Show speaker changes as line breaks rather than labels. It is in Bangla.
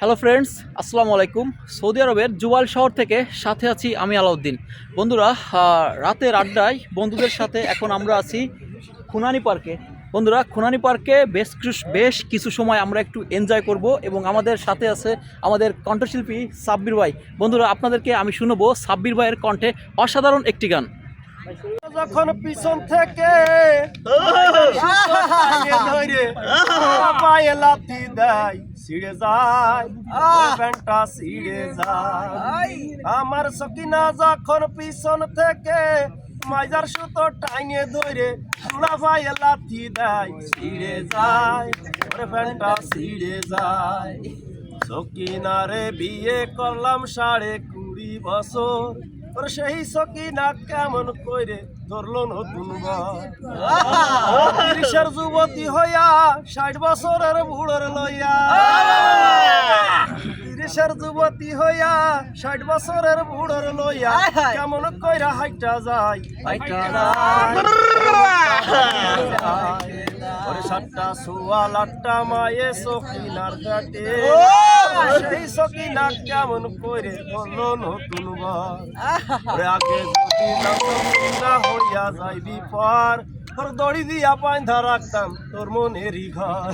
হ্যালো ফ্রেন্ডস, আসসালামু আলাইকুম। সৌদি আরবের জুবাইল শহর থেকে সাথে আছি আমি আলাউদ্দিন। বন্ধুরা, রাতের আড্ডায় বন্ধুদের সাথে এখন আমরা আছি খুনানি পার্কে। বন্ধুরা, খুনানি পার্কে বেশ কিছু সময় আমরা একটু এনজয় করব এবং আমাদের সাথে আছে আমাদের কণ্ঠশিল্পী সাব্বির ভাই। বন্ধুরা, আপনাদেরকে আমি শুনবো সাব্বির ভাইয়ের কণ্ঠে অসাধারণ একটি গান।
যখন পিছন থেকে পায়ে লাথি দেয় ছিড়ে যায়, প্যান্টটা ছিড়ে যায়। আমার সকিনা যখন পিছন থেকে মাইজার সুতো টাইনে ধরে চূড়া পায়ে লাথি দেয় ছিড়ে যায়, প্যান্টটা ছিড়ে যায়। সকিনারে বিয়ে করলাম 20.5 বছর, ওর সেই সকিনা কেমন কইরে ধরলো নতুন বর। 30-এর যুবতী হইয়া 60 বছরের বুড়োর লইয়া, 30-এর যুবতী হইয়া 60 বছরের বুড়োর লইয়া কেমন কইরা হাইটা যায়, ওরে 7টা সোয়া 8টা মায়ে সকিনার কাটে, সেই সকিনা কেমন করে ধরলো নতুন বর। ওরে আগে যদি না হইয়া যাইবি পর, তোর দড়ি দিয়া পাইন্ধা রাখতাম তোর মনেরই ঘর।